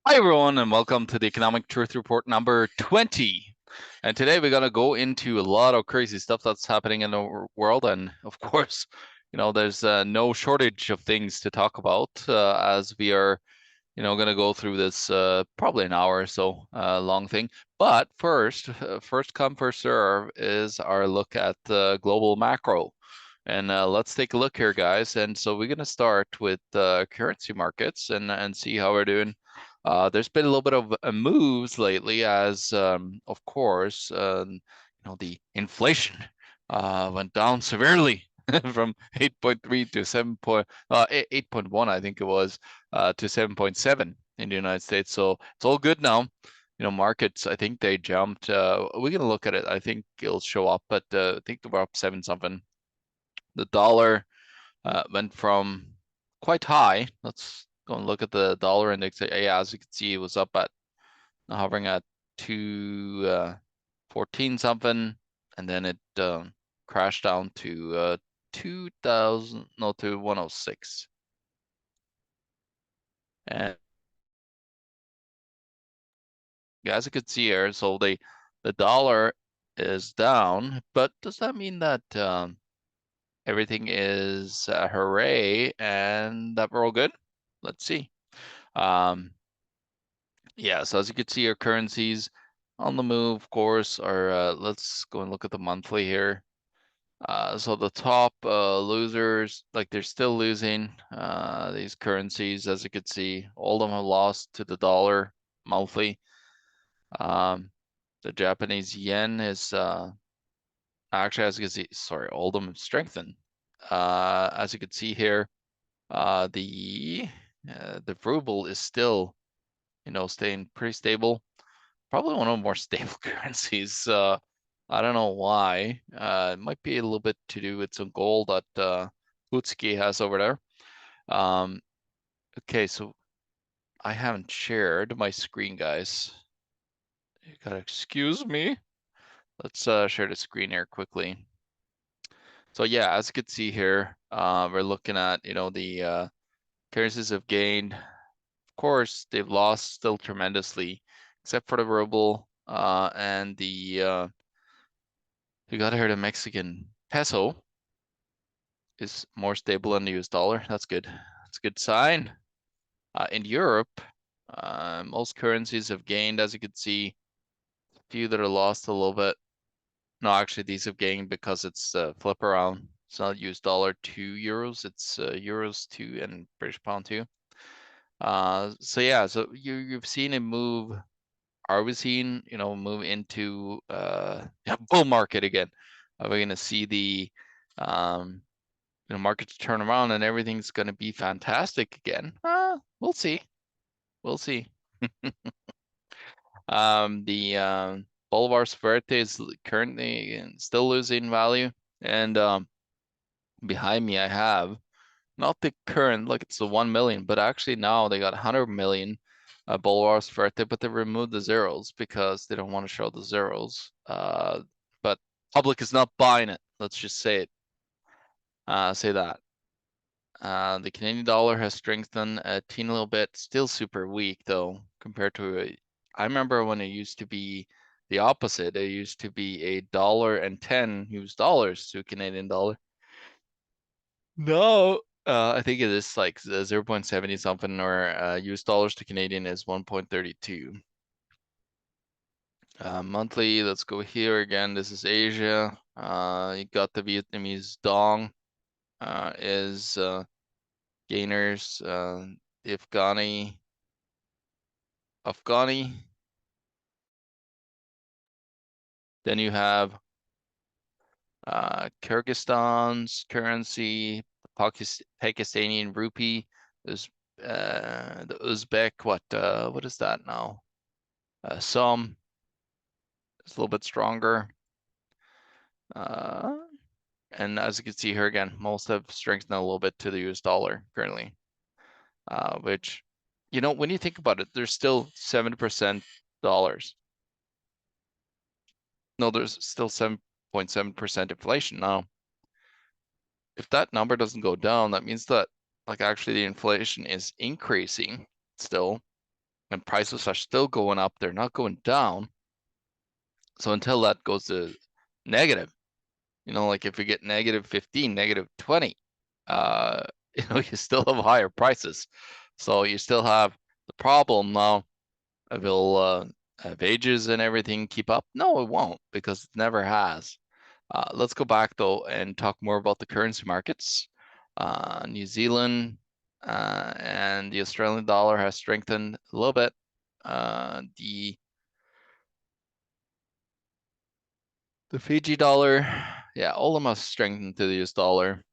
Hi, everyone, and welcome to the Economic Truth Report number 20. And today we're going to go into a lot of crazy stuff that's happening in the world. And of course, there's no shortage of things to talk about as we are, going to go through this probably an hour or so long thing. But first come, first serve is our look at the global macro. And let's take a look here, guys. And so we're going to start with currency markets and see how we're doing. There's been a little bit of moves lately as, of course, the inflation went down severely from 8.3 to 8.1, I think it was, to 7.7 in the United States. So it's all good now. Markets, I think they jumped. We're going to look at it. I think it'll show up, but I think they were up 7 something. The dollar went from quite high. Let's go and look at the dollar index. Yeah, as you can see, it was up at hovering at 214 something, and then it crashed down to 2000, no, to 106. And as you can see here, so the dollar is down, but does that mean that everything is hooray and that we're all good? Let's see. Yeah, so as you can see, our currencies on the move, of course, are let's go and look at the monthly here. So the top losers, like they're still losing these currencies, as you can see, all of them have lost to the dollar monthly. The Japanese yen is actually, as you can see, sorry, all of them have strengthened. As you can see here, the ruble is still, staying pretty stable. Probably one of the more stable currencies. I don't know why. It might be a little bit to do with some gold that Hutski has over there. Okay, so I haven't shared my screen, guys. You gotta excuse me. Let's share the screen here quickly. So yeah, as you can see here, we're looking at, the currencies have gained. Of course, they've lost still tremendously, except for the ruble and the you got here the Mexican peso is more stable than the US dollar. That's good. That's a good sign. In Europe, most currencies have gained, as you can see. A few that are lost a little bit. No, actually, these have gained because it's flip around. It's not US dollar to euros. It's euros to and British pound too. So yeah, so you've seen it move. Are we seeing, move into bull market again? Are we going to see the markets turn around and everything's going to be fantastic again? We'll see. We'll see. The Bolivar Suerte is currently still losing value, and behind me I have not the current, like it's the 1 million, but actually now they got 100 million Bolivar Suerte, but they removed the zeros because they don't want to show the zeros. But public is not buying it. Let's just say it. Say that. The Canadian dollar has strengthened a teeny little bit, still super weak though, compared to, I remember when it used to be the opposite. It used to be $1.10 US dollars to Canadian dollar. No, I think it is like 0.70 something, or US dollars to Canadian is 1.32. Monthly, let's go here again. This is Asia. You got the Vietnamese dong is gainers, the Afghani. Then you have Kyrgyzstan's currency, Pakistani rupee. There's the Uzbek. What is that now? Some is a little bit stronger. And as you can see here again, most have strengthened a little bit to the US dollar currently, which, when you think about it, there's still 7% dollars. No, there's still 7.7% inflation. Now, if that number doesn't go down, that means that like actually the inflation is increasing still. and prices are still going up. They're not going down. So until that goes to negative, like if we get negative 15, negative 20, uh, you still have higher prices. So you still have the problem now. Will wages and everything keep up? No, it won't, because it never has. Let's go back though and talk more about the currency markets. New Zealand and the Australian dollar has strengthened a little bit. The Fiji dollar, yeah, all of them have strengthened to the US dollar,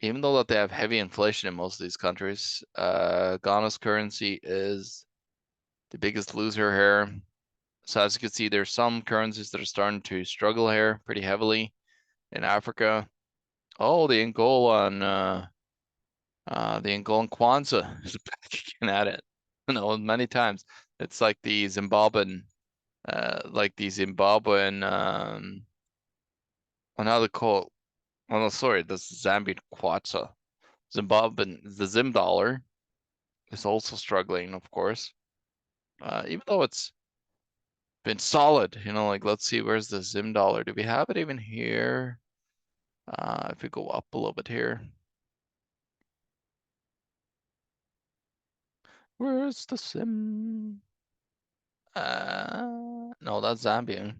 even though that they have heavy inflation in most of these countries. Ghana's currency is the biggest loser here. So as you can see, there's some currencies that are starting to struggle here pretty heavily in Africa. Oh, the Angolan Kwanza is back again at it. Many times. It's like the Zimbabwean, how they call it? Oh no, sorry, that's Zambian Kwanza. The Zim dollar is also struggling, of course. Even though it's been solid, like let's see, where's the Zim dollar? Do we have it even here? If we go up a little bit here. Where's the Zim? No, that's Zambian.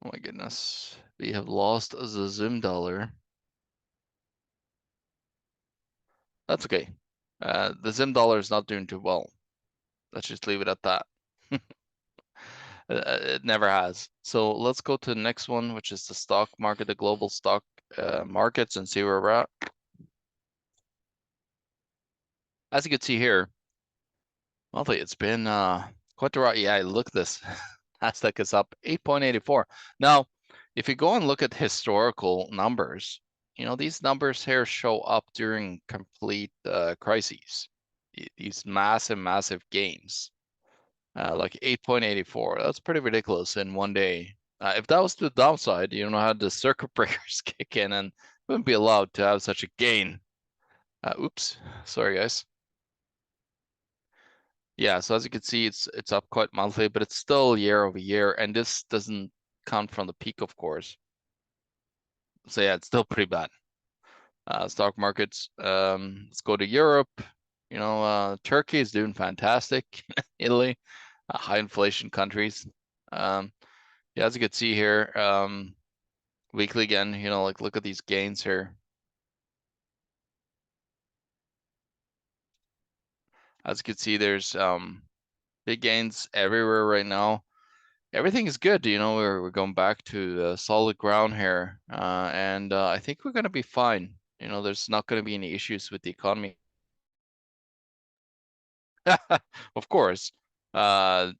Oh my goodness. We have lost the Zim dollar. That's okay. The Zim dollar is not doing too well. Let's just leave it at that. It never has. So let's go to the next one, which is the stock market, the global stock markets, and see where we're at. As you can see here, monthly, it's been quite the ride. Yeah, look at this. Nasdaq is up 8.84. Now, if you go and look at historical numbers, these numbers here show up during complete crises. These massive, massive gains. Like 8.84. That's pretty ridiculous in one day. If that was the downside, how the circuit breakers kick in and wouldn't be allowed to have such a gain. Oops, sorry guys. Yeah, so as you can see, it's up quite monthly, but it's still year over year, and this doesn't count from the peak, of course. So yeah, it's still pretty bad. Stock markets. Let's go to Europe. Turkey is doing fantastic. Italy, high inflation countries. Yeah, as you can see here, weekly again, like look at these gains here. As you can see, there's big gains everywhere right now. Everything is good, we're going back to solid ground here, and I think we're going to be fine. There's not going to be any issues with the economy. Of course, that's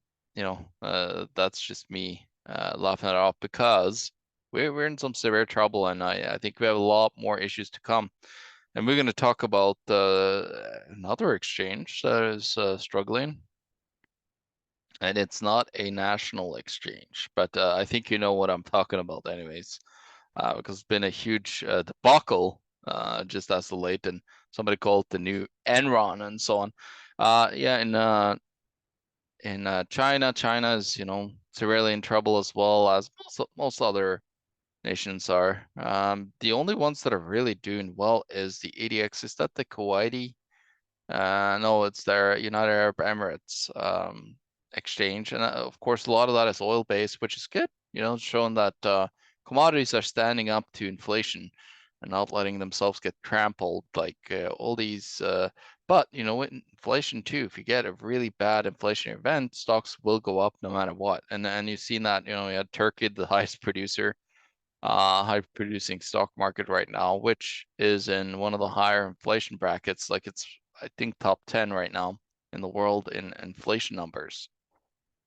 just me laughing it off, because we're in some severe trouble, and I think we have a lot more issues to come. And we're going to talk about another exchange that is struggling, and it's not a national exchange, but I think you know what I'm talking about anyways, because it's been a huge debacle just as of late, and somebody called it the new Enron and so on. Yeah, in China is, severely in trouble, as well as most other nations are. The only ones that are really doing well is the ADX. Is that the Kuwaiti? No, it's their United Arab Emirates exchange, and of course a lot of that is oil based, which is good. Showing that commodities are standing up to inflation and not letting themselves get trampled like all these. But with inflation too, if you get a really bad inflationary event, stocks will go up no matter what. And you've seen that. You had Turkey, the highest producer, high producing stock market right now, which is in one of the higher inflation brackets. Like it's, I think, top 10 right now in the world in inflation numbers.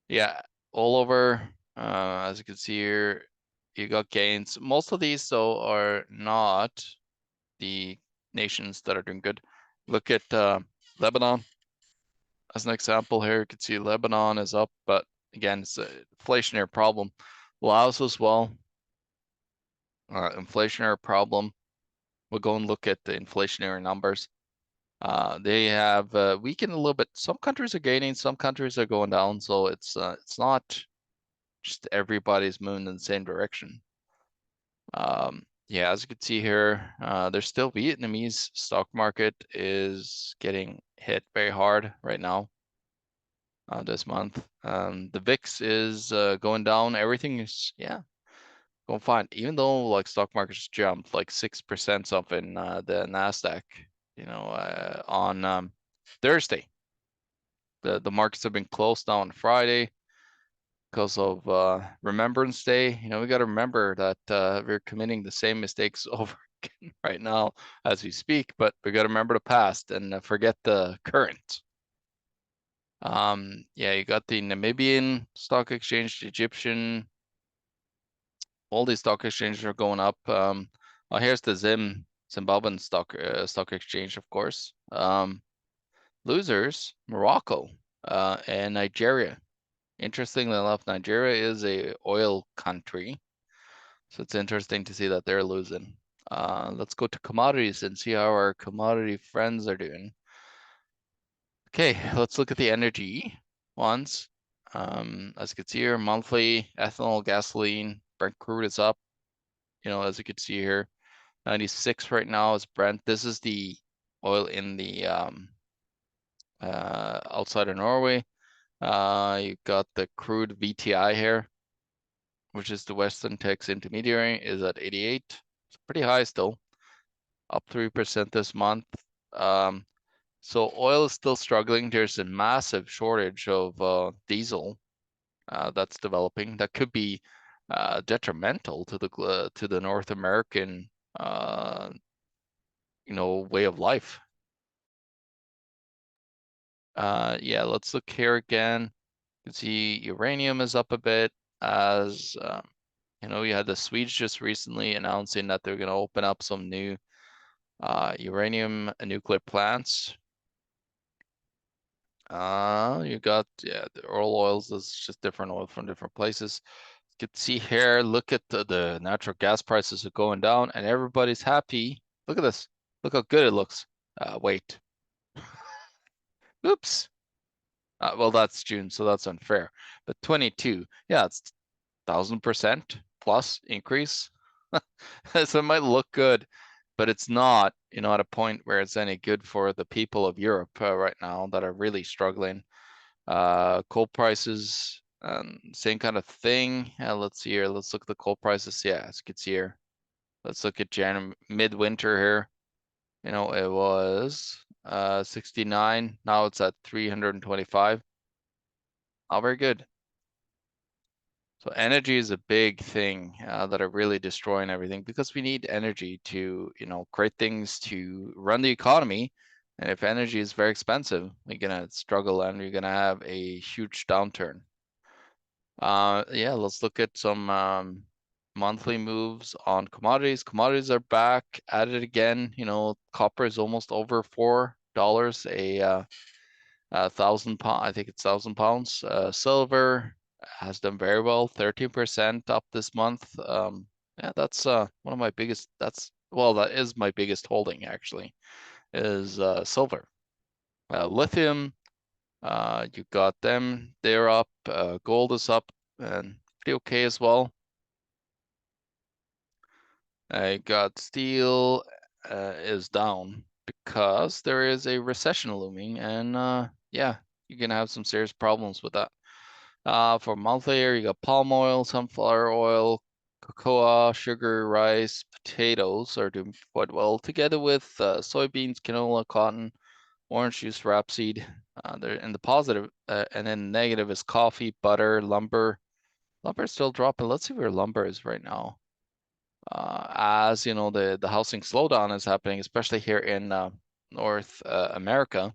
Yeah, all over. As you can see here, you got gains. Most of these, though, are not the nations that are doing good. Look at Lebanon as an example here. You can see Lebanon is up, but again, it's an inflationary problem. Laos as well, inflationary problem. We'll go and look at the inflationary numbers. They have weakened a little bit. Some countries are gaining, some countries are going down. So it's not just everybody's moving in the same direction. Yeah, as you can see here, there's still Vietnamese stock market is getting hit very hard right now this month. The VIX is going down. Everything is, yeah, going fine. Even though like stock markets jumped like 6% something, the Nasdaq, on Thursday. The markets have been closed down on Friday because of Remembrance Day. We got to remember that we're committing the same mistakes over again right now as we speak, but we got to remember the past and forget the current. Yeah, you got the Namibian stock exchange, the Egyptian, all these stock exchanges are going up. Oh, here's the Zimbabwean stock exchange, of course. Losers, Morocco, and Nigeria. Interestingly enough, Nigeria is a oil country, so it's interesting to see that they're losing. Let's go to commodities and see how our commodity friends are doing. Okay, let's look at the energy ones. As you can see here, monthly ethanol, gasoline, Brent crude is up. As you can see here, 96 right now is Brent. This is the oil in the outside of Norway. You got the crude VTI here, which is the Western Tex Intermediary, is at 88. It's pretty high still, up 3% this month. So oil is still struggling. There's a massive shortage of diesel that's developing that could be detrimental to the North American way of life. Yeah, let's look here again. You can see uranium is up a bit as you had the Swedes just recently announcing that they're going to open up some new uranium nuclear plants. You got the oil oils. This is just different oil from different places. You can see here. Look at the natural gas prices are going down, and everybody's happy. Look at this. Look how good it looks. Wait. Oops. Well, that's June, so that's unfair. But 22, yeah, it's 1,000% plus increase. So it might look good, but it's not, at a point where it's any good for the people of Europe right now that are really struggling. Coal prices, same kind of thing. Let's see here. Let's look at the coal prices. Yeah, as you can see here. Let's look at midwinter here. It was 69. Now it's at 325. Not very good. So energy is a big thing that are really destroying everything because we need energy to, create things to run the economy. And if energy is very expensive, we're gonna struggle and we're gonna have a huge downturn. Yeah, let's look at some monthly moves on commodities. Commodities are back at it again. Copper is almost over $4 a 1,000 pound. I think it's 1,000 pounds. Silver has done very well, 13% up this month. Yeah, that's one of my biggest. That is my biggest holding actually, is silver. Lithium, you got them. They're up. Gold is up and pretty okay as well. I got steel is down because there is a recession looming, and yeah, you're gonna have some serious problems with that. For monthly here, you got palm oil, sunflower oil, cocoa, sugar, rice, potatoes are doing quite well, together with soybeans, canola, cotton, orange juice, rapeseed. They're in the positive, and then negative is coffee, butter, lumber. Lumber is still dropping. Let's see where lumber is right now. As the housing slowdown is happening, especially here in North America.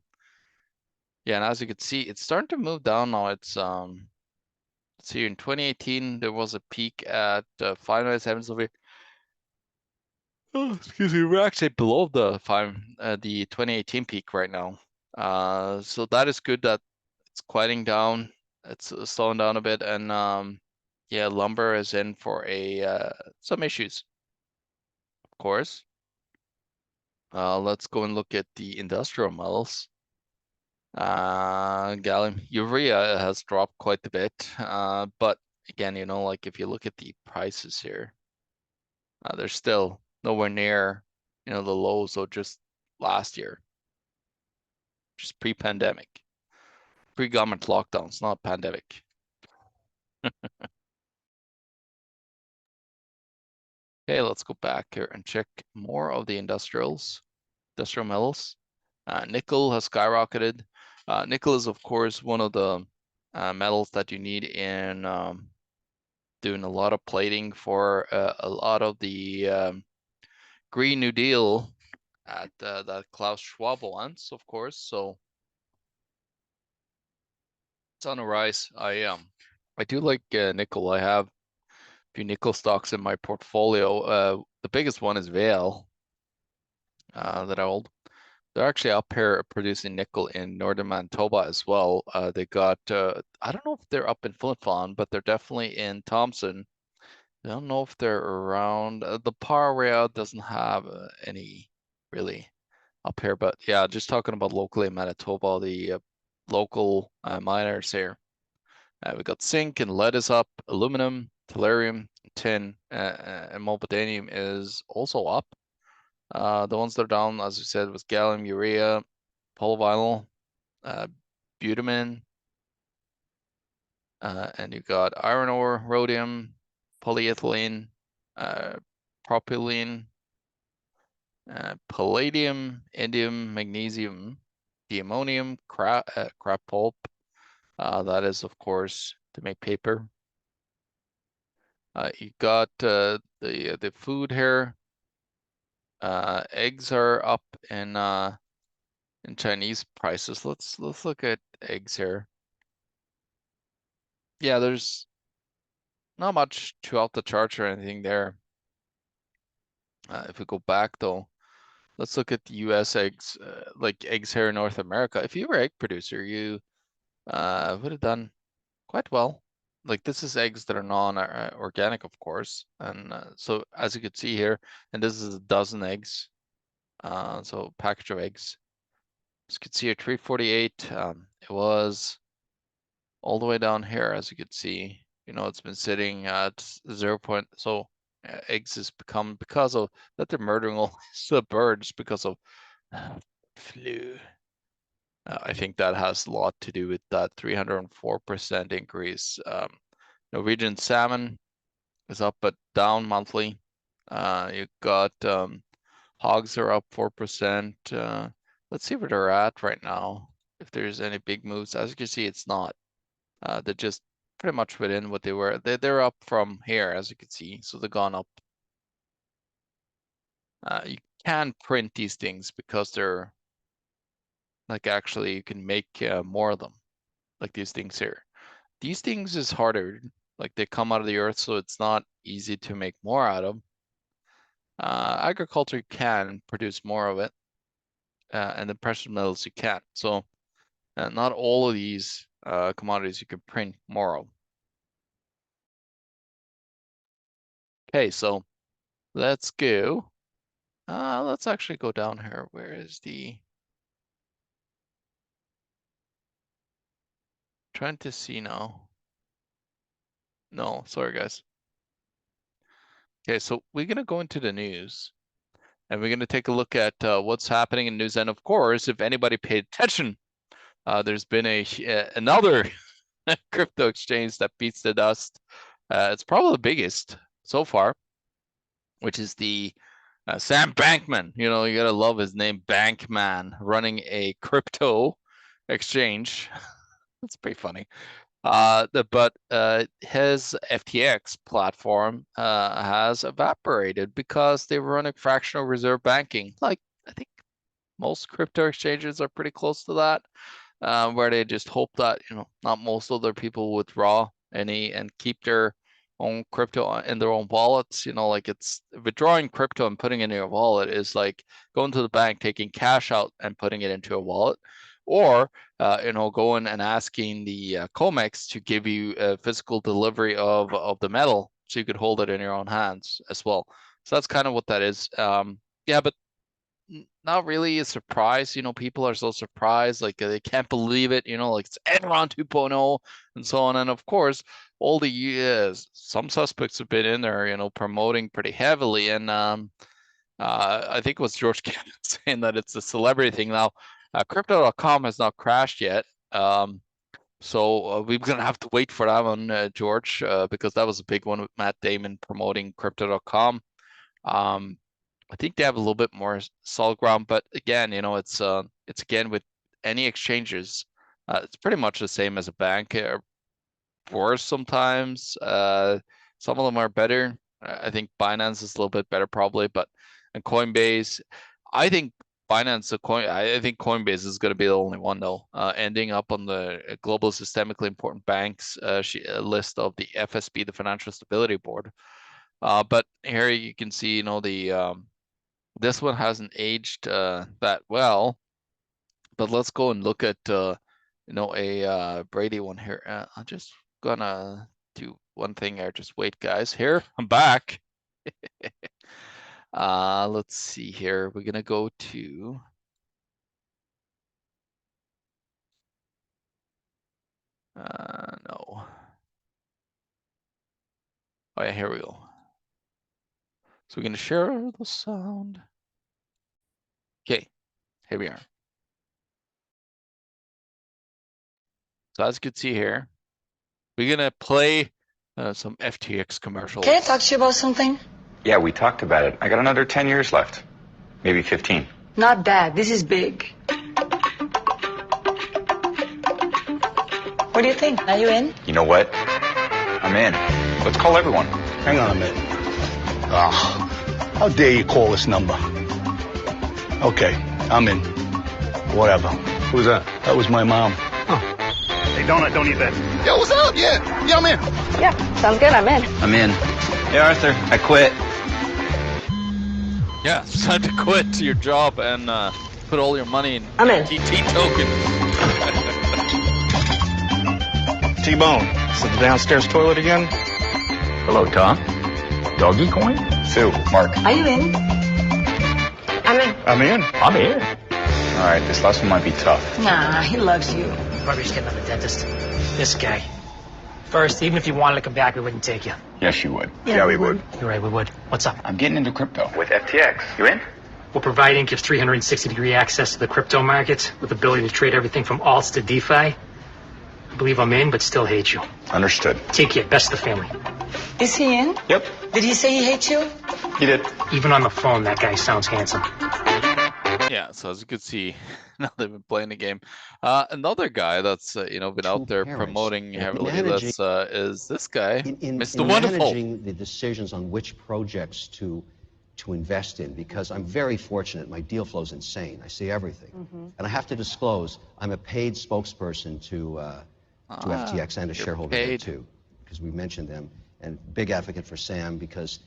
Yeah, and as you can see, it's starting to move down now. It's let's see, in 2018 there was a peak at 597 over. Oh, excuse me, we're actually below the 2018 peak right now. So that is good that it's quieting down. It's slowing down a bit, and yeah, lumber is in for some issues, of course. Let's go and look at the industrial metals. Gallium, urea has dropped quite a bit. But again, like if you look at the prices here, they're still nowhere near, the lows of just last year, just pre-pandemic, pre-government lockdowns, not pandemic. Okay, let's go back here and check more of the industrial metals. Nickel has skyrocketed. Nickel is, of course, one of the metals that you need in doing a lot of plating for a lot of the Green New Deal that Klaus Schwab wants, of course. So it's on a rise. I do like nickel. I have a few nickel stocks in my portfolio. The biggest one is Vale that I hold. They're actually up here producing nickel in northern Manitoba as well. They got, I don't know if they're up in Flin Flon, but they're definitely in Thompson. I don't know if they're around. The power rail doesn't have any really up here, but yeah, just talking about locally in Manitoba, the local miners here. We got zinc and lead is up, aluminum, tellurium, tin, and molybdenum is also up. The ones that are down, as we said, was gallium, urea, polyvinyl, uh, butamin, and you got iron ore, rhodium, polyethylene, propylene, palladium, indium, magnesium, the ammonium, crap pulp. That is, of course, to make paper. You got the food here. Eggs are up in Chinese prices. Let's look at eggs here. Yeah, there's not much too out the charts or anything there. If we go back though, let's look at the U.S. eggs, like eggs here in North America. If you were an egg producer, you would have done quite well. Like this is eggs that are non-organic, of course, and so as you could see here, and this is a dozen eggs, so package of eggs. As you can see here, 348. It was all the way down here, as you could see. It's been sitting at 0. So eggs has become because of that they're murdering all the birds because of flu. I think that has a lot to do with that 304% increase. Norwegian salmon is up but down monthly. You got hogs are up 4%. Let's see where they're at right now. If there's any big moves, as you can see, it's not. They're just pretty much within what they were. They're up from here, as you can see, so they've gone up. You can print these things because they're like actually you can make more of them, like these things here. These things is harder, like they come out of the earth, so it's not easy to make more out of. Agriculture can produce more of it, and the precious metals you can't. So not all of these commodities you can print more of. Okay, so let's go. Let's actually go down here. Where is the trying to see now? No, sorry guys. Okay, so we're gonna go into the news and we're gonna take a look at what's happening in news. And of course, if anybody paid attention, there's been another crypto exchange that beats the dust. It's probably the biggest so far, which is the Sam Bankman. You gotta love his name, Bankman, running a crypto exchange. That's pretty funny. But his FTX platform has evaporated because they were running fractional reserve banking. Like I think most crypto exchanges are pretty close to that, where they just hope that not most other people withdraw any and keep their own crypto in their own wallets. Like it's withdrawing crypto and putting it in your wallet is like going to the bank, taking cash out and putting it into a wallet, or going and asking the COMEX to give you a physical delivery of the metal so you could hold it in your own hands as well. So that's kind of what that is. Yeah, but not really a surprise. People are so surprised, like they can't believe it. Like it's Enron 2.0 and so on. And of course, all the years, some suspects have been in there, promoting pretty heavily. And I think it was George Gammon saying that it's a celebrity thing now. Crypto.com has not crashed yet. So we're gonna have to wait for that one, George, because that was a big one with Matt Damon promoting Crypto.com. I think they have a little bit more solid ground, but again, it's again with any exchanges, it's pretty much the same as a bank, or worse sometimes. Some of them are better. I think Binance is a little bit better probably, and Coinbase, I think I think Coinbase is going to be the only one though, ending up on the global systemically important banks list of the FSB, the Financial Stability Board. But here you can see, this one hasn't aged that well. But let's go and look at a Brady one here. I'm just gonna do one thing here. Just wait, guys. Here, I'm back. Let's see here. We're gonna go to no. Oh yeah, here we go. So we're gonna share the sound. Okay, here we are. So as you can see here, we're gonna play some FTX commercials. Can I talk to you about something? Yeah, we talked about it. I got another 10 years left. Maybe 15. Not bad. This is big. What do you think? Are you in? You know what? I'm in. Let's call everyone. Hang on a minute. How dare you call this number? Okay, I'm in. Whatever. Who's that? That was my mom. Hey, don't eat that. Yo, what's up? Yeah, I'm in. Yeah, sounds good. I'm in. I'm in. Hey, Arthur, I quit. Yeah, it's time to quit your job and put all your money in I'm in. TT tokens. T-Bone, is it the downstairs toilet again? Hello, Tom. Doggy coin? Sue, Mark. Are you in? I'm in. I'm in. I'm in. All right, this last one might be tough. Nah, he loves you. Probably just getting out of the dentist. This guy. First, even if you wanted to come back, we wouldn't take you. Yes, you would. Yeah, we would. You're right, we would. What's up? I'm getting into crypto. With FTX. You in? We're providing gives 360-degree access to the crypto market with the ability to trade everything from alts to DeFi. I believe I'm in, but still hate you. Understood. Take care. Best of the family. Is he in? Yep, Did he say he hates you? you did. Even on the phone, that guy sounds handsome. Yeah, so as you can see, now they've been playing the game. Another guy that's been out there promoting heavily is this guy, Mr. Wonderful. Managing the decisions on which projects to invest in, because I'm very fortunate. My deal flow is insane. I see everything, and I have to disclose I'm a paid spokesperson to FTX and a shareholder there too, because we mentioned them, and big advocate for Sam because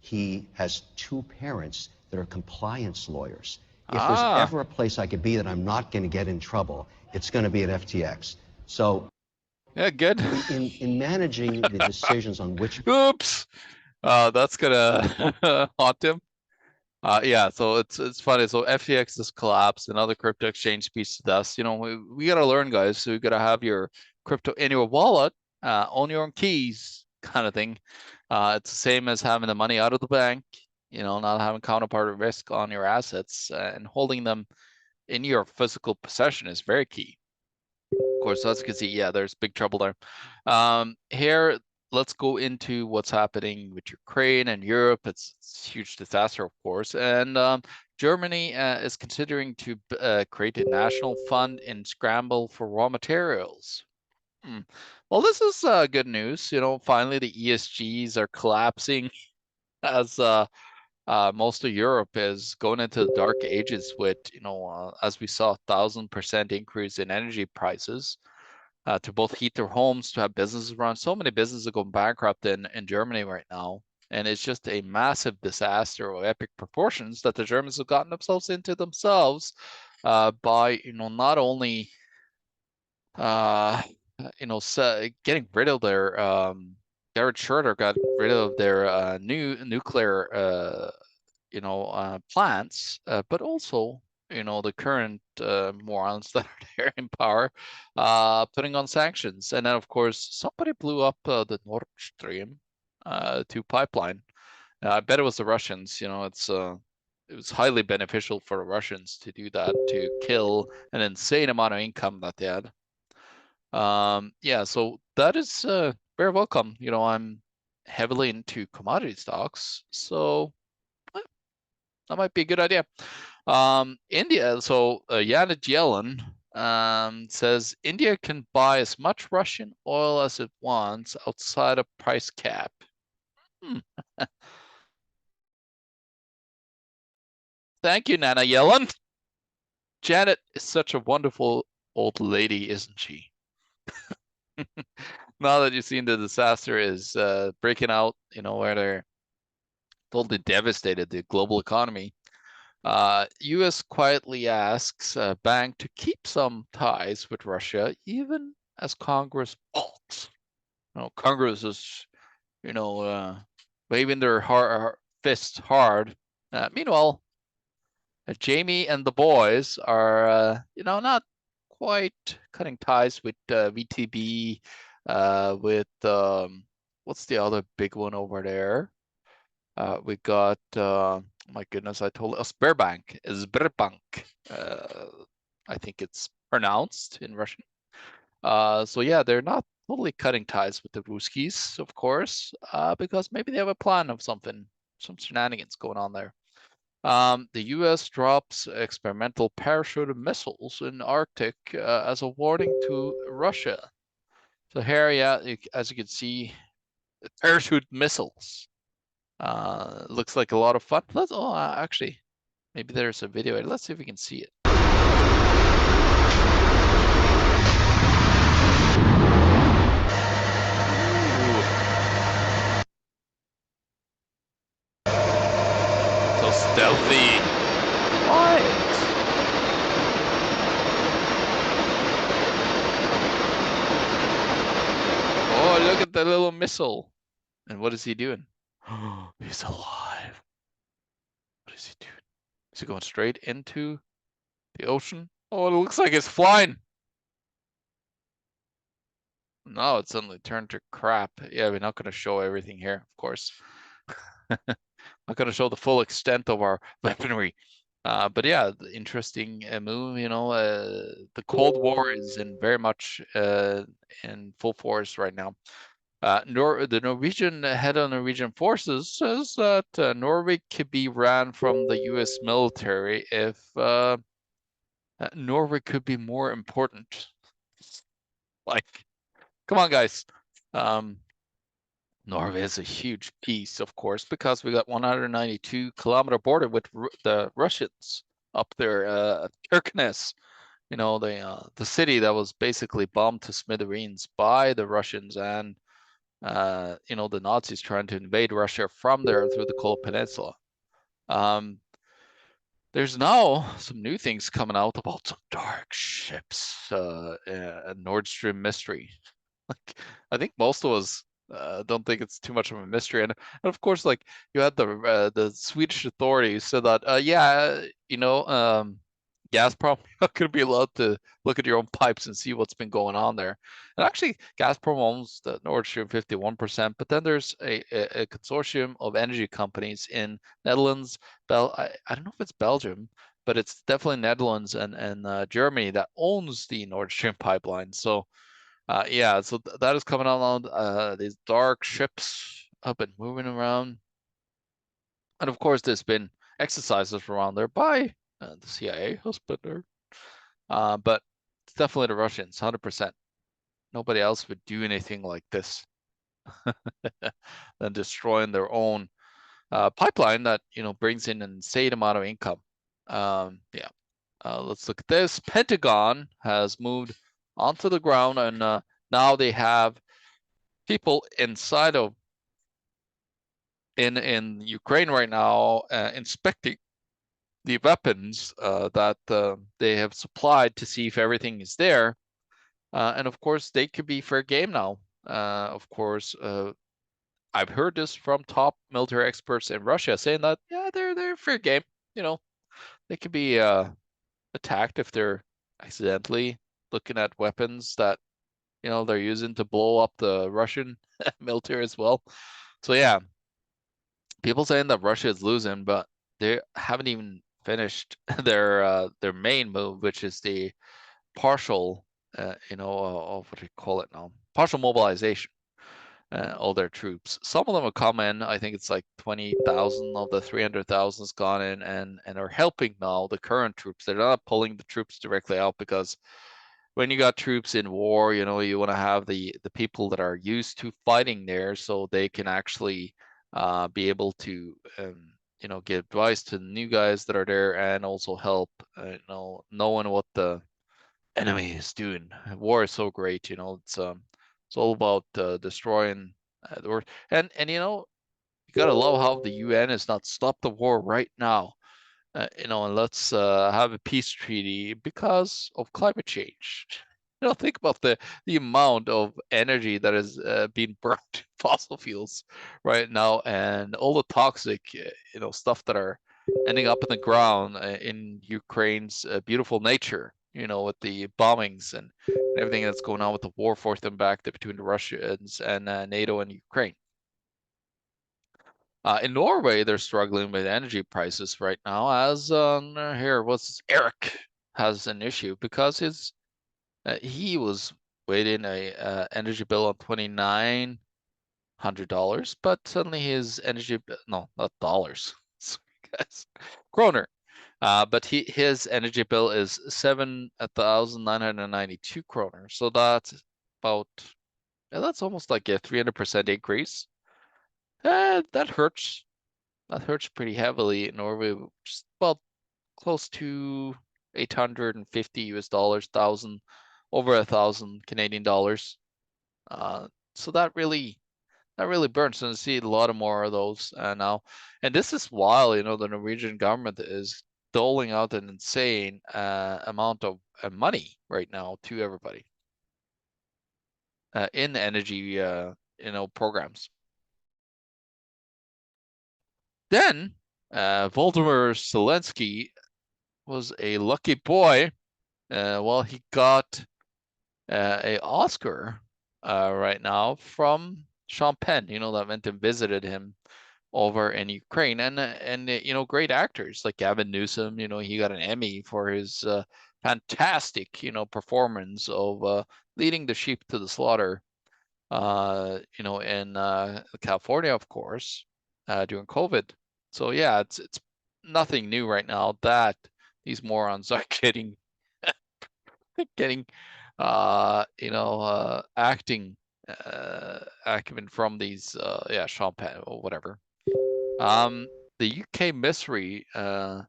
he has two parents that are compliance lawyers. If there's ever a place I could be that I'm not going to get in trouble, it's going to be at FTX. So, yeah, good. in managing the decisions on which... Oops, that's gonna haunt him. Yeah, so it's funny. So FTX has collapsed, another crypto exchange piece to dust. We gotta learn, guys. So you gotta have your crypto in your wallet, own your own keys, kind of thing. It's the same as having the money out of the bank. Not having counterparty risk on your assets and holding them in your physical possession is very key. Of course, as you can see, yeah, there's big trouble there. Here, let's go into what's happening with Ukraine and Europe. It's a huge disaster, of course. And Germany is considering to create a national fund and scramble for raw materials. Well, this is good news. Finally, the ESGs are collapsing as most of Europe is going into the dark ages with, as we saw, 1,000% increase in energy prices to both heat their homes, to have businesses run. So many businesses are going bankrupt in Germany right now. And it's just a massive disaster of epic proportions that the Germans have gotten themselves into themselves by, not only, getting rid of their Gerhard Schroeder got rid of their nuclear plants, but also, the current morons that are there in power, putting on sanctions. And then, of course, somebody blew up the Nordstrom 2 pipeline. I bet it was the Russians. It was highly beneficial for the Russians to do that, to kill an insane amount of income that they had. Yeah, so that is very welcome. I'm heavily into commodity stocks, so that might be a good idea. India, so Janet Yellen says India can buy as much Russian oil as it wants outside a price cap. Thank you, Nana Yellen. Janet is such a wonderful old lady, isn't she? Now that you've seen the disaster is breaking out, where they're totally devastated the global economy. U.S. quietly asks a bank to keep some ties with Russia, even as Congress balks. Congress is, waving their fists hard. Meanwhile, Jamie and the boys are, not quite cutting ties with VTB, with what's the other big one over there? We got, my goodness, I told Sberbank, I think it's pronounced in Russian. So yeah, they're not totally cutting ties with the Ruskies, of course, because maybe they have a plan of some shenanigans going on there. The U.S. drops experimental parachuted missiles in Arctic as a warning to Russia. So here, yeah, as you can see, parachute missiles. Looks like a lot of fun. Actually, maybe there's a video. Let's see if we can see it. Ooh. So stealthy. What? Oh, look at the little missile. And what is he doing? He's alive. What is he doing? Is he going straight into the ocean? Oh, it looks like it's flying. No, it suddenly turned to crap. Yeah, we're not going to show everything here, of course. Not going to show the full extent of our weaponry. But yeah, the interesting move. The Cold War is very much in full force right now. The Norwegian head of Norwegian forces says that Norway could be ran from the U.S. military if Norway could be more important. Like, come on, guys. Norway is a huge piece, of course, because we got 192-kilometer border with the Russians up there, Kirkenes. The city that was basically bombed to smithereens by the Russians and the Nazis trying to invade Russia from there through the Kola Peninsula. There's now some new things coming out about some dark ships, a Nordstrom mystery. Like, I think most of us don't think it's too much of a mystery, and of course, like, you had the Swedish authorities said that, Gazprom, you're not going to be allowed to look at your own pipes and see what's been going on there. And actually, Gazprom owns the Nord Stream 51%, but then there's a consortium of energy companies in Netherlands, I don't know if it's Belgium, but it's definitely Netherlands and Germany that owns the Nord Stream pipeline. So yeah, so that is coming on. These dark ships up and moving around. And of course, there's been exercises around there by the CIA, husband, but it's definitely the Russians, 100%. Nobody else would do anything like this than destroying their own pipeline that brings in an insane amount of income. Yeah, let's look at this. Pentagon has moved onto the ground, and now they have people inside of in Ukraine right now inspecting the weapons that they have supplied to see if everything is there. And of course, they could be fair game now. Of course, I've heard this from top military experts in Russia saying that, yeah, they're fair game. You know, they can be attacked if they're accidentally looking at weapons that, you know, they're using to blow up the Russian military as well. So yeah, people saying that Russia is losing, but they haven't even finished their main move, which is the partial, of what do you call it now? Partial mobilization. All their troops. Some of them have come in. I think it's like 20,000 of the 300,000 has gone in and are helping now the current troops. They're not pulling the troops directly out because when you got troops in war, you know, you want to have the people that are used to fighting there so they can actually be able to give advice to the new guys that are there and also help knowing what the enemy is doing. War is so great, you know. It's all about destroying the world. And you gotta love how the UN has not stopped the war right now. And let's have a peace treaty because of climate change. Think about the amount of energy that is being burned in fossil fuels right now, and all the toxic, stuff that are ending up in the ground in Ukraine's beautiful nature. With the bombings and everything that's going on with the war forced them back between the Russians and NATO and Ukraine. In Norway, they're struggling with energy prices right now, as here, Eric has an issue because he was waiting a energy bill on $2,900, but suddenly his energy no, not dollars, guys, kroner. But his energy bill is 7,992 kroner. So that's about that's almost like a 300% increase. That hurts. That hurts pretty heavily in Norway, just about close to 850 US dollars, over 1,000 Canadian dollars. So that really burns, and I see a lot of more of those now. And this is while the Norwegian government is doling out an insane amount of money right now to everybody in energy programs. Then Volodymyr Zelensky was a lucky boy. Well, he got a Oscar right now from Sean Penn, that went and visited him over in Ukraine, and great actors like Gavin Newsom. He got an Emmy for his fantastic performance of leading the sheep to the slaughter. In California, of course, during COVID. So yeah, it's nothing new right now that these morons are getting acting acumen from these Sean Penn or whatever. The UK misery to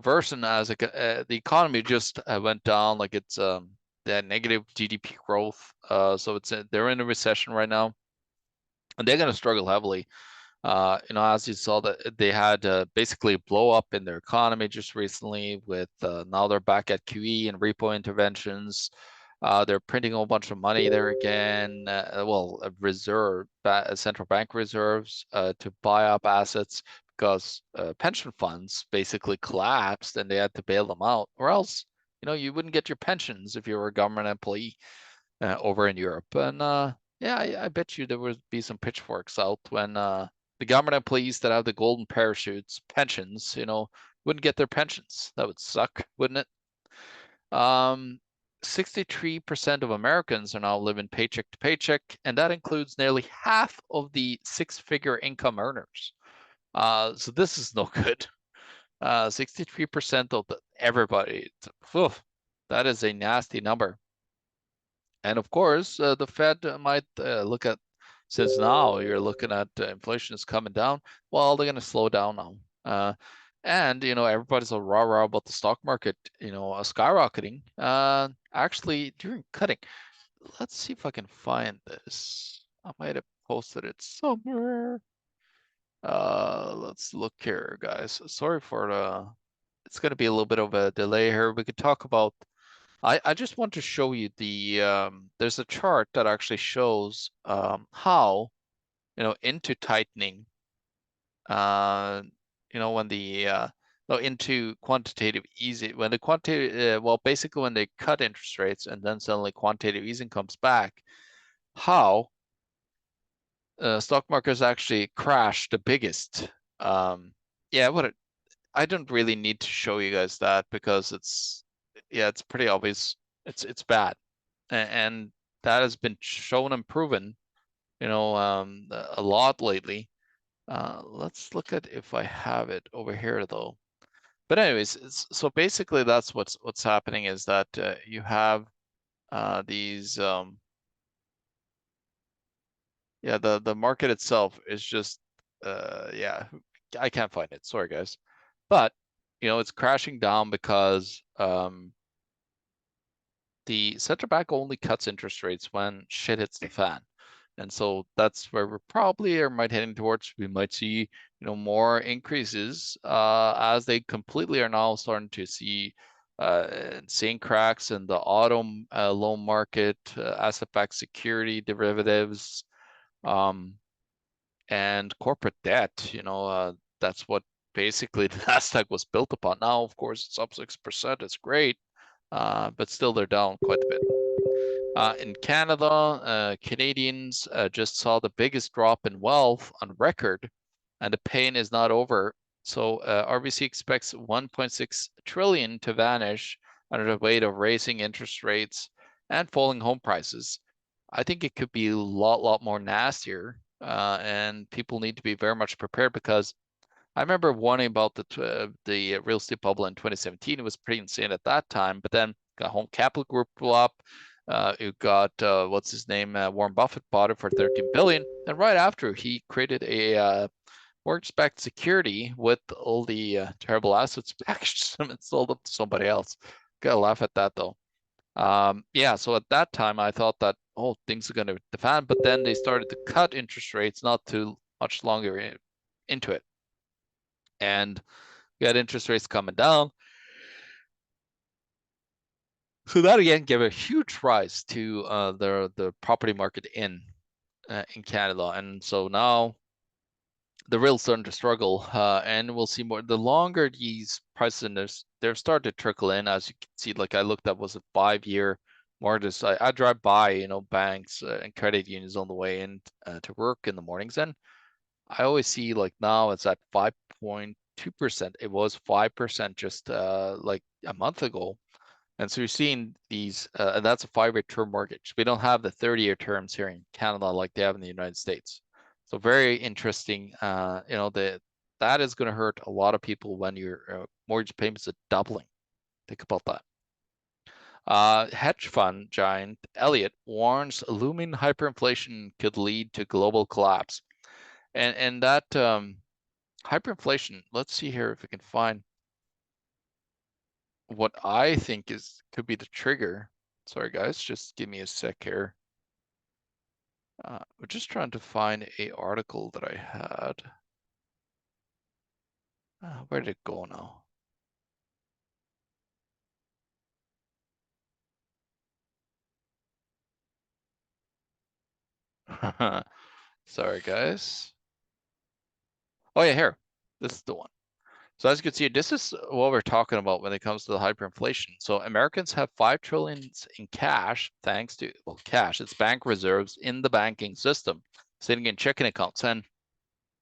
worsen as the economy just went down, like it's that negative GDP growth. So they're in a recession right now, and they're going to struggle heavily. As you saw, that they had basically blow up in their economy just recently with now they're back at QE and repo interventions. They're printing a whole bunch of money there again. Central bank reserves to buy up assets because pension funds basically collapsed and they had to bail them out, or else you wouldn't get your pensions if you were a government employee over in Europe. And I bet you there would be some pitchforks out when the government employees that have the golden parachutes pensions, wouldn't get their pensions. That would suck, wouldn't it? 63% of Americans are now living paycheck to paycheck, and that includes nearly half of the six-figure income earners. So this is no good. 63% of everybody. That is a nasty number. And of course, the Fed might look at, since now you're looking at inflation is coming down, well, they're going to slow down now. And everybody's all rah-rah about the stock market, skyrocketing. Actually, during cutting, let's see if I can find this. I might have posted it somewhere. Let's look here, guys. Sorry for it's going to be a little bit of a delay here. We could talk about. I just want to show you there's a chart that actually shows how into tightening, when the no, into quantitative easing, when the quantitative, well, basically when they cut interest rates and then suddenly quantitative easing comes back, how stock markets actually crash the biggest. Yeah, I don't really need to show you guys that because it's pretty obvious. It's bad, and that has been shown and proven, a lot lately. Let's look at if I have it over here though. But anyways, so basically that's what's happening is that you have these the market itself is just I can't find it. Sorry guys. But it's crashing down because the central bank only cuts interest rates when shit hits the fan. And so that's where we're probably or might heading towards. We might see, more increases as they completely are now starting to see seeing cracks in the auto loan market, asset-backed security derivatives, and corporate debt. That's what basically the Nasdaq was built upon. Now, of course, it's up 6%. It's great, but still they're down quite a bit. In Canada, Canadians just saw the biggest drop in wealth on record, and the pain is not over. So RBC expects 1.6 trillion to vanish under the weight of raising interest rates and falling home prices. I think it could be a lot more nastier, and people need to be very much prepared because I remember warning about the real estate bubble in 2017. It was pretty insane at that time, but then got Home Capital Group blew up. You got what's his name? Warren Buffett bought it for 13 billion, and right after he created a mortgage-backed security with all the terrible assets packaged them and sold them to somebody else. Gotta laugh at that though. So at that time I thought that things are gonna defend, but then they started to cut interest rates not too much longer into it, and we had interest rates coming down. So that again gave a huge rise to the property market in Canada, and so now the real's starting to struggle, and we'll see more. The longer these prices they're starting to trickle in, as you can see. Like I looked at was a 5-year mortgage. I drive by banks and credit unions on the way in to work in the mornings, and I always see like now it's at 5.2%. It was 5% just like a month ago. And so you're seeing these, and that's a 5-year term mortgage. We don't have the 30-year terms here in Canada like they have in the United States. So very interesting. That is going to hurt a lot of people when your mortgage payments are doubling. Think about that. Hedge fund giant Elliott warns looming hyperinflation could lead to global collapse. And that hyperinflation, let's see here if we can find what I think could be the trigger. Sorry guys, just give me a sec here. We're just trying to find a article that I had. Where did it go now? Sorry guys. Oh yeah, here. This is the one. So as you can see, this is what we're talking about when it comes to the hyperinflation. So Americans have 5 trillion in cash, thanks to, well, cash, it's bank reserves in the banking system, sitting in checking accounts. And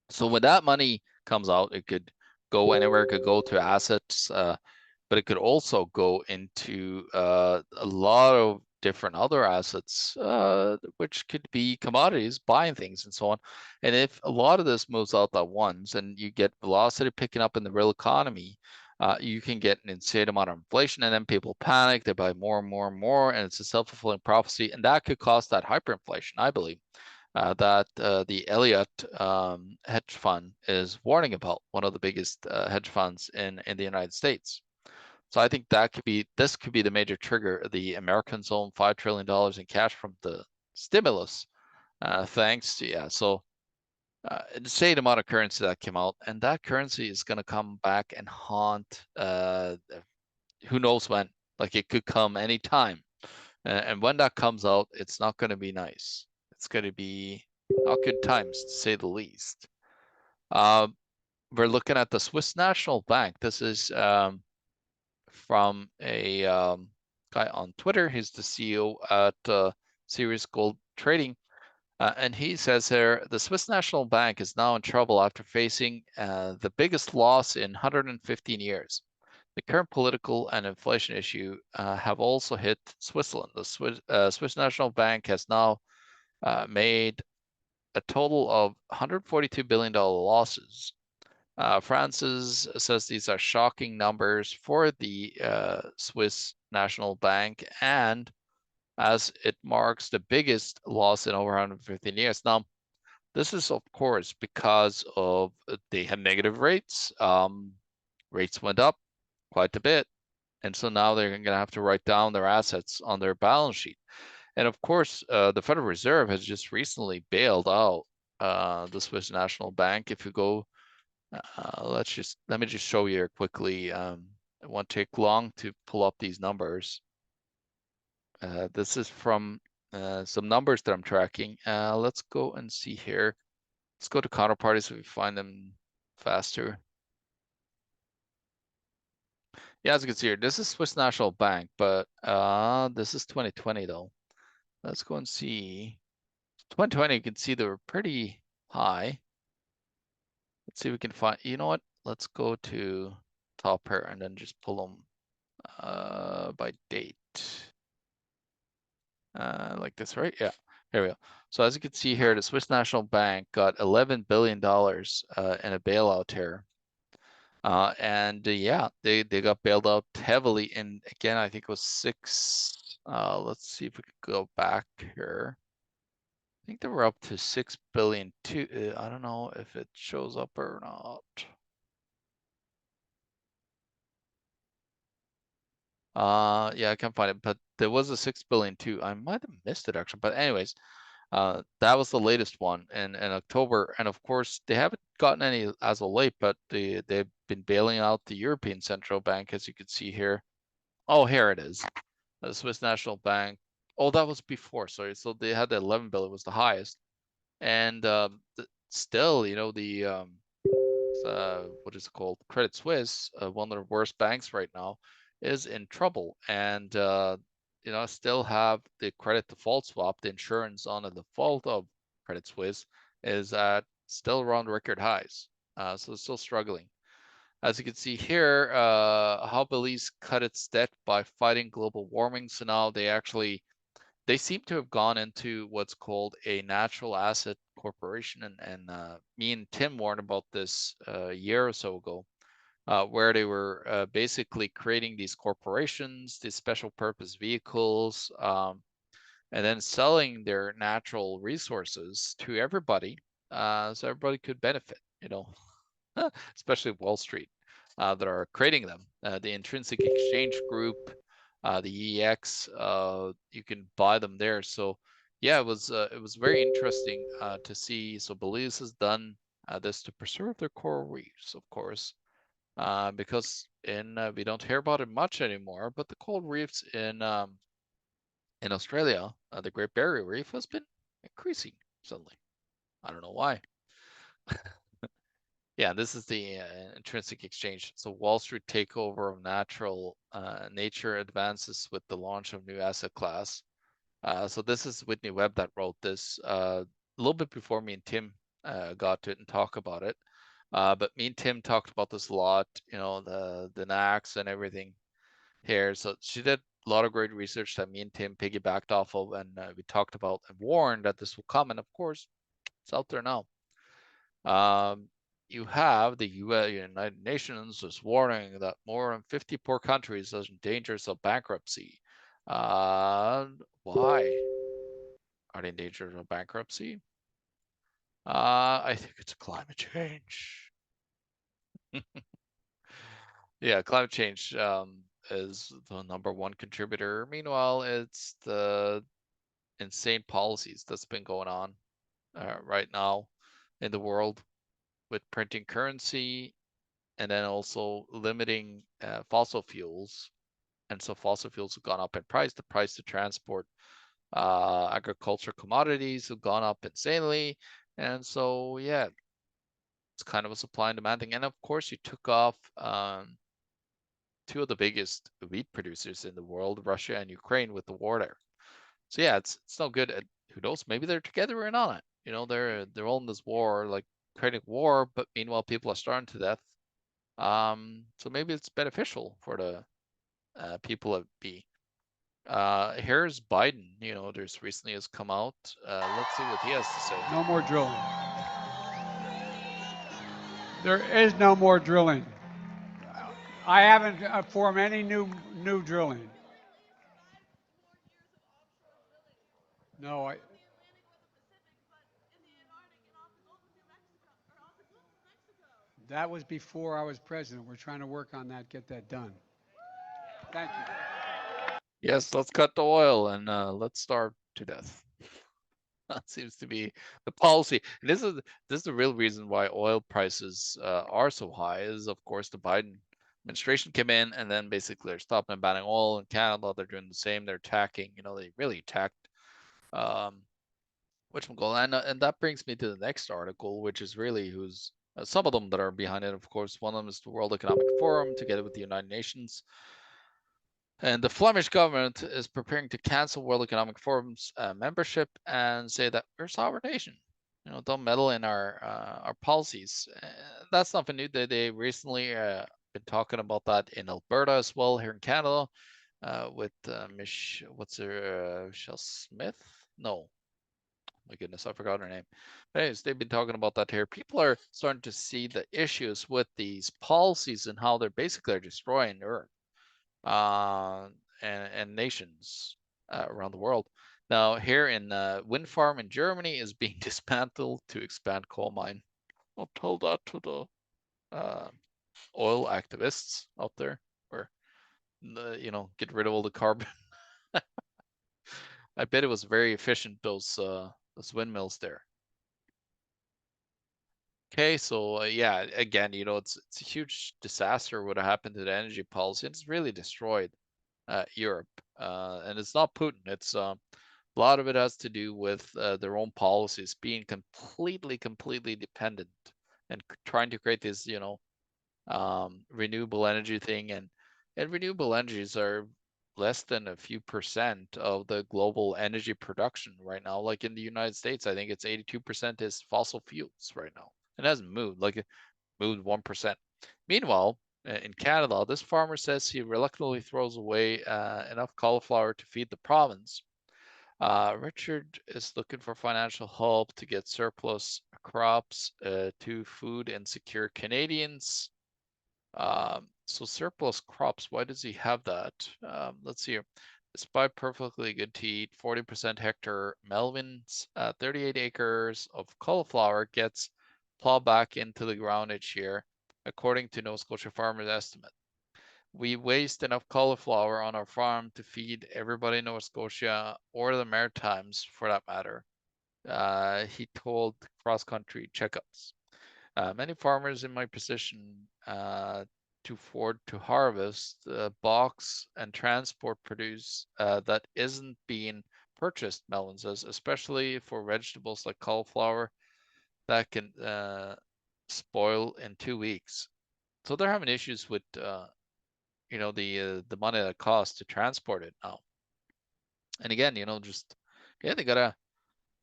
so when that money comes out, it could go anywhere. It could go to assets, but it could also go into a lot of different other assets, which could be commodities, buying things and so on. And if a lot of this moves out at once and you get velocity picking up in the real economy, you can get an insane amount of inflation, and then people panic, they buy more and more and more, and it's a self-fulfilling prophecy, and that could cause that hyperinflation, I believe. That the Elliott hedge fund is warning about, one of the biggest hedge funds in the United States. So I think this could be the major trigger. The Americans own $5 trillion in cash from the stimulus, thanks to, so insane amount of currency that came out, and that currency is going to come back and haunt, who knows when. Like it could come anytime. And when that comes out, it's not going to be nice. It's going to be Not good times, to say the least. We're looking at the Swiss National Bank. This is from a guy on Twitter. He's the CEO at Sirius Gold Trading. And he says here, the Swiss National Bank is now in trouble after facing the biggest loss in 115 years. The current political and inflation issue have also hit Switzerland. The Swiss National Bank has now made a total of $142 billion losses. Francis says these are shocking numbers for the Swiss National Bank, and as it marks the biggest loss in over 115 years. Now, this is, of course, because of they had negative rates. Rates went up quite a bit, and so now they're going to have to write down their assets on their balance sheet. And of course, the Federal Reserve has just recently bailed out the Swiss National Bank. If you go, let me just show you here quickly. It won't take long to pull up these numbers. This is from some numbers that I'm tracking. Let's go and see here. Let's go to counterparties so we find them faster. Yeah, as you can see here, this is Swiss National Bank, but this is 2020 though. Let's go and see. 2020, you can see they were pretty high. Let's see if we can find, you know what? Let's go to top here and then just pull them by date. Like this, right? Yeah, here we go. So as you can see here, the Swiss National Bank got $11 billion in a bailout here. Yeah, they got bailed out heavily. And again, I think it was let's see if we could go back here. I think they were up to 6 billion too. I don't know if it shows up or not. Yeah, I can't find it, but there was a 6 billion too. I might have missed it actually, but anyways, that was the latest one in October. And of course, they haven't gotten any as of late, but they've been bailing out the European Central Bank, as you can see here. Oh, here it is. The Swiss National Bank. Oh, that was before, sorry. So they had the 11 billion was the highest. And still, you know, the what is it called? Credit Suisse, one of the worst banks right now, is in trouble. And you know, still have the credit default swap, the insurance on the default of Credit Suisse is at still around record highs. So it's still struggling. As you can see here, how Belize cut its debt by fighting global warming. So now they seem to have gone into what's called a natural asset corporation, and me and Tim warned about this a year or so ago, where they were basically creating these corporations, these special purpose vehicles, and then selling their natural resources to everybody, so everybody could benefit, you know, especially Wall Street, that are creating them. The Intrinsic Exchange Group, the EX, you can buy them there. So yeah, it was very interesting to see. So Belize has done this to preserve their coral reefs, of course, because we don't hear about it much anymore. But the coral reefs in Australia, the Great Barrier Reef, has been increasing suddenly. I don't know why. Yeah, this is the intrinsic exchange. So Wall Street takeover of natural nature advances with the launch of new asset class. So this is Whitney Webb that wrote this a little bit before me and Tim got to it and talk about it. But me and Tim talked about this a lot, you know, the NACs and everything here. So she did a lot of great research that me and Tim piggybacked off of, and we talked about and warned that this will come. And of course, it's out there now. You have the United Nations is warning that more than 50 poor countries are in danger of bankruptcy. Why are they in danger of bankruptcy? I think it's climate change. Yeah, climate change is the #1 contributor. Meanwhile, it's the insane policies that's been going on right now in the world, with printing currency and then also limiting fossil fuels. And so fossil fuels have gone up in price. The price to transport Agriculture commodities have gone up insanely. And so, yeah, it's kind of a supply and demand thing. And of course, you took off two of the biggest wheat producers in the world, Russia and Ukraine, with the war there. So yeah, it's no good. Who knows? Maybe they're together in on it. You know, they're all in this war, like creating war, but meanwhile people are starving to death. So maybe it's beneficial for the people at B. Here's Biden. You know, there's recently has come out. Let's see what he has to say. No more drilling. There is no more drilling. I haven't formed any new drilling. No, that was before I was president. We're trying to work on that, get that done. Thank you. Yes, let's cut the oil and let's starve to death. That seems to be the policy. And this is the real reason why oil prices are so high. Is of course the Biden administration came in and then basically they're stopping and banning oil in Canada. They're doing the same. They're attacking. You know, they really attacked whatchamacallit. And that brings me to the next article, which is really who's some of them that are behind it. Of course, one of them is the World Economic Forum together with the United Nations. And the Flemish government is preparing to cancel World Economic Forum's membership and say that we're a sovereign nation. You know, don't meddle in our policies. That's nothing new. They recently been talking about that in Alberta as well, here in Canada, with Michelle Smith? No, my goodness, I forgot her name. But anyways, they've been talking about that here. People are starting to see the issues with these policies and how they're basically destroying Earth and nations around the world. Now, here in wind farm in Germany is being dismantled to expand coal mine. I'll tell that to the oil activists out there, or get rid of all the carbon. I bet it was very efficient, those windmills there. Okay, so yeah, again, it's a huge disaster what happened to the energy policy. It's really destroyed Europe, and it's not Putin. It's a lot of it has to do with their own policies being completely dependent and trying to create this, renewable energy thing, and renewable energies are less than a few percent of the global energy production right now. Like in the United States, I think it's 82% is fossil fuels right now. It hasn't moved, like it moved 1%. Meanwhile, in Canada, this farmer says he reluctantly throws away enough cauliflower to feed the province. Richard is looking for financial help to get surplus crops to food insecure Canadians. So surplus crops, why does he have that? Let's see here. Despite perfectly good to eat, 40% hectare Melvin's 38 acres of cauliflower gets plowed back into the ground each year, according to Nova Scotia farmers' estimate. We waste enough cauliflower on our farm to feed everybody in Nova Scotia or the Maritimes, for that matter, he told Cross Country Checkups. Many farmers in my position to afford to harvest, box, and transport produce that isn't being purchased melons, especially for vegetables like cauliflower that can spoil in 2 weeks. So they're having issues with the money that costs to transport it now. And again, they gotta